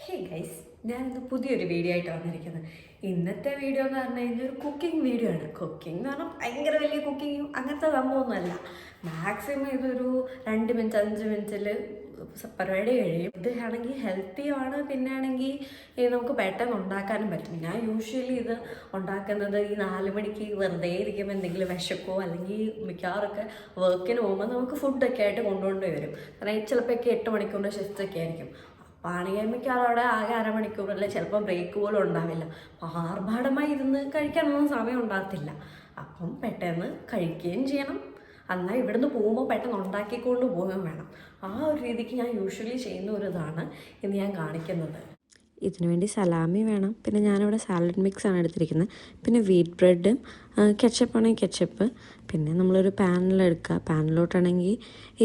Hey guys, ഞാനിന്ന് പുതിയൊരു video ആയിട്ട് വന്നിരിക്കുന്നത്. ഇന്നത്തെ വീഡിയോ എന്ന് പറഞ്ഞു കഴിഞ്ഞാൽ ഒരു കുക്കിംഗ് വീഡിയോ ആണ്. കുക്കിംഗ് എന്ന് പറഞ്ഞാൽ ഭയങ്കര വലിയ കുക്കിങ്ങും അങ്ങനത്തെ സംഭവമൊന്നുമല്ല. മാക്സിമം ഇതൊരു 2 മിനിറ്റ് 5 മിനിറ്റിൽ പരിപാടി കഴിയും. ഇത് ആണെങ്കിൽ ഹെൽത്തിയുമാണ്, പിന്നെ ആണെങ്കിൽ നമുക്ക് പെട്ടെന്ന് ഉണ്ടാക്കാനും പറ്റും. ഞാൻ യൂഷ്വലി ഇത് ഉണ്ടാക്കുന്നത് ഈ 4 മണിക്ക് വെറുതെ ഇരിക്കുമ്പോൾ എന്തെങ്കിലും വിശക്കോ അല്ലെങ്കിൽ മിക്കവാറൊക്കെ വർക്കിന് പോകുമ്പോൾ നമുക്ക് ഫുഡൊക്കെ ആയിട്ട് കൊണ്ടുകൊണ്ട് വരും. കാരണം ചിലപ്പോഴൊക്കെ 8 മണിക്കൂറിൻ്റെ ഷിഫ്റ്റൊക്കെ ആയിരിക്കും. പാണിയമ്മയ്ക്കാൾ അവിടെ ആകെ അരമണിക്കൂറല്ലേ, ചിലപ്പോൾ ബ്രേക്ക് പോലും ഉണ്ടാവില്ല. ആർഭാടമായി ഇരുന്ന് കഴിക്കാനൊന്നും സമയം ഉണ്ടാകത്തില്ല. അപ്പം പെട്ടെന്ന് കഴിക്കുകയും ചെയ്യണം, എന്നാൽ ഇവിടുന്ന് പോകുമ്പോൾ പെട്ടെന്ന് ഉണ്ടാക്കിക്കൊണ്ട് പോവുകയും വേണം. ആ ഒരു രീതിക്ക് ഞാൻ യൂഷ്വലി ചെയ്യുന്ന ഒരു ഇതാണ് ഇന്ന് ഞാൻ കാണിക്കുന്നത്. ഇതിനു വേണ്ടി സലാമി വേണം. പിന്നെ ഞാനിവിടെ സാലഡ് മിക്സാണ് എടുത്തിരിക്കുന്നത്. പിന്നെ വീറ്റ് ബ്രെഡും കെച്ചപ്പാണെങ്കിൽ കെച്ചപ്പ്. പിന്നെ നമ്മളൊരു പാനിലെടുക്കുക. പാനിലോട്ടാണെങ്കിൽ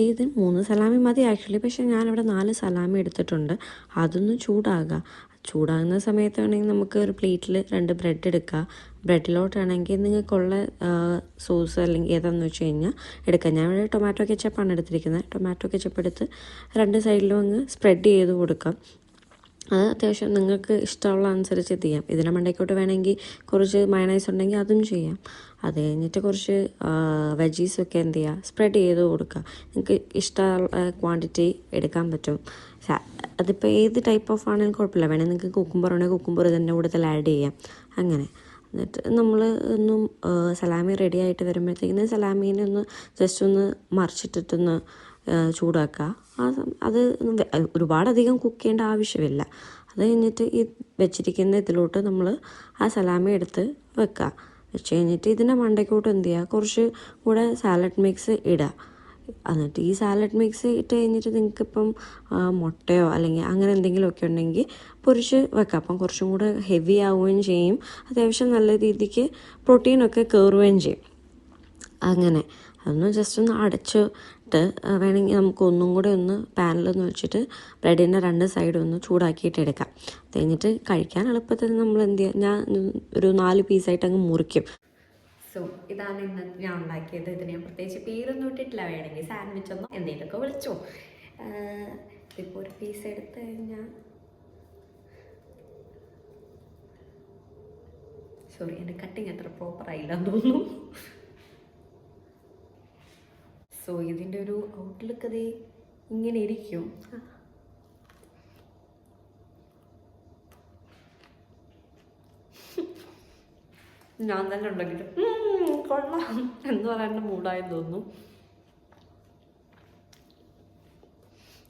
ഇത് 3 സലാമി മതി ആക്ച്വലി, പക്ഷേ ഞാനിവിടെ 4 സലാമി എടുത്തിട്ടുണ്ട്. അതൊന്ന് ചൂടാകുന്ന സമയത്ത് വേണമെങ്കിൽ നമുക്ക് ഒരു പ്ലേറ്റിൽ 2 ബ്രെഡ് എടുക്കുക. ബ്രെഡിലോട്ടാണെങ്കിൽ നിങ്ങൾക്കുള്ള സോസ് അല്ലെങ്കിൽ ഏതാണെന്ന് വെച്ച് കഴിഞ്ഞാൽ എടുക്കുക. ഞാൻ ഇവിടെ ടൊമാറ്റോ കെച്ചപ്പാണ് എടുത്തിരിക്കുന്നത്. ടൊമാറ്റോ കെച്ചപ്പ് എടുത്ത് 2 സൈഡിലും അങ്ങ് സ്പ്രെഡ് ചെയ്ത് കൊടുക്കാം. അത് അത്യാവശ്യം നിങ്ങൾക്ക് ഇഷ്ടമുള്ള അനുസരിച്ച് ചെയ്യാം. ഇതിൻ്റെ മണ്ടയ്ക്കോട്ട് വേണമെങ്കിൽ കുറച്ച് മയണൈസ് ഉണ്ടെങ്കിൽ അതും ചെയ്യാം. അത് കഴിഞ്ഞിട്ട് കുറച്ച് വെജീസൊക്കെ എന്ത് ചെയ്യുക, സ്പ്രെഡ് ചെയ്ത് കൊടുക്കുക. നിങ്ങൾക്ക് ഇഷ്ടമുള്ള ക്വാണ്ടിറ്റി എടുക്കാൻ പറ്റും. അതിപ്പോൾ ഏത് ടൈപ്പ് ഓഫ് ആണെങ്കിലും കുഴപ്പമില്ല. വേണമെങ്കിൽ നിങ്ങൾക്ക് കുക്കുംബർ ഉണ്ടെങ്കിൽ കുക്കുംബർ ഇതിൻ്റെ കൂട്ടത്തിൽ ആഡ് ചെയ്യാം. അങ്ങനെ എന്നിട്ട് നമ്മൾ ഒന്നും സലാമി റെഡി ആയിട്ട് വരുമ്പോഴത്തേക്കിന് സലാമീനെ ഒന്ന് ജസ്റ്റ് ഒന്ന് മറിച്ചിട്ടിട്ടൊന്ന് ചൂടാക്കുക. അത് ഒരുപാടധികം കുക്ക് ചെയ്യേണ്ട ആവശ്യമില്ല. അത് കഴിഞ്ഞിട്ട് ഈ വെച്ചിരിക്കുന്ന ഇതിലോട്ട് നമ്മൾ ആ സലാമി എടുത്ത് വെക്കുക. വെച്ച് കഴിഞ്ഞിട്ട് ഇതിൻ്റെ മണ്ടയ്ക്കോട്ട് എന്ത് ചെയ്യുക, കുറച്ച് കൂടെ സാലഡ് മിക്സ് ഇടുക. എന്നിട്ട് ഈ സാലഡ് മിക്സ് ഇട്ട് കഴിഞ്ഞിട്ട് നിങ്ങൾക്കിപ്പം മുട്ടയോ അല്ലെങ്കിൽ അങ്ങനെ എന്തെങ്കിലുമൊക്കെ ഉണ്ടെങ്കിൽ പൊരിച്ച് വെക്കാം. അപ്പം കുറച്ചും കൂടെ ഹെവി ആവുകയും ചെയ്യും, അത്യാവശ്യം നല്ല രീതിക്ക് പ്രോട്ടീനൊക്കെ കയറുകയും ചെയ്യും. അങ്ങനെ അതൊന്ന് ജസ്റ്റ് ഒന്ന് അടച്ചിട്ട് വേണമെങ്കിൽ നമുക്ക് ഒന്നും കൂടെ ഒന്ന് പാനിലൊന്ന് വെച്ചിട്ട് ബ്രെഡിൻ്റെ 2 സൈഡും ഒന്ന് ചൂടാക്കിയിട്ട് എടുക്കാം. അത് കഴിഞ്ഞിട്ട് കഴിക്കാൻ എളുപ്പത്തിൽ നമ്മൾ എന്ത് ചെയ്യുക, ഞാൻ ഒരു 4 പീസായിട്ട് അങ്ങ് മുറിക്കും. സോ ഇതാണ് ഇന്ന് ഞാൻ ഉണ്ടാക്കിയത്. ഇതിന് ഞാൻ പ്രത്യേകിച്ച് പേരൊന്നും ഇട്ടിട്ടില്ല. വേണമെങ്കിൽ സാൻഡ്വിച്ച് ഒന്നോ എന്തെങ്കിലുമൊക്കെ വിളിച്ചോ. ഇപ്പോൾ ഒരു പീസ് എടുത്ത് കഴിഞ്ഞാൽ സോറി, എൻ്റെ കട്ടിങ് അത്ര പ്രോപ്പറായില്ലെന്ന് തോന്നുന്നു. സോ ഇതിൻ്റെ ഒരു ഔട്ട്ലുക്ക് അതേ ഇങ്ങനെ ഇരിക്കും. ഞാൻ തന്നെ ഉണ്ടാക്കിയിട്ട് കൊള്ളാം എന്ന് പറയാനുള്ള മൂടായെന്ന് തോന്നുന്നു.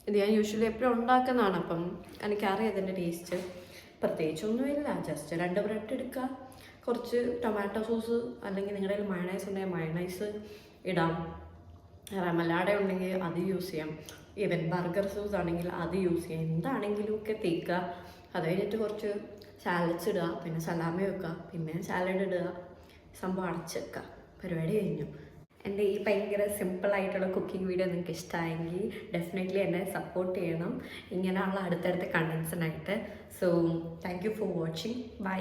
ഇത് ഞാൻ യൂഷ്വലി എപ്പോഴും ഉണ്ടാക്കുന്നതാണ്, അപ്പം എനിക്കറിയാം ഇതിൻ്റെ ടേസ്റ്റ്. പ്രത്യേകിച്ചൊന്നുമില്ല, ജസ്റ്റ് 2 ബ്രെഡ് എടുക്കുക, കുറച്ച് ടൊമാറ്റോ സോസ് അല്ലെങ്കിൽ നിങ്ങളുടെ കയ്യിൽ മയണൈസ് ഉണ്ടെങ്കിൽ മയണൈസ് ഇടാം, റമലാട ഉണ്ടെങ്കിൽ അത് യൂസ് ചെയ്യാം, ഈവൻ ബർഗർ സോസ് ആണെങ്കിൽ അത് യൂസ് ചെയ്യാം. എന്താണെങ്കിലും ഒക്കെ തേക്കുക. അത് കഴിഞ്ഞിട്ട് കുറച്ച് സാലഡ്സ് ഇടുക, പിന്നെ സലാമി വെക്കുക, പിന്നെ സാലഡ് ഇടുക, സംഭവം അടച്ച് വെക്കുക, പരിപാടി കഴിഞ്ഞു. എൻ്റെ ഈ ഭയങ്കര സിമ്പിളായിട്ടുള്ള കുക്കിംഗ് വീഡിയോ നിങ്ങൾക്ക് ഇഷ്ടമായെങ്കിൽ ഡെഫിനറ്റ്ലി എന്നെ സപ്പോർട്ട് ചെയ്യണം ഇങ്ങനെയുള്ള അടുത്തടുത്ത കണ്ടൻസിനായിട്ട്. So thank you for watching. By.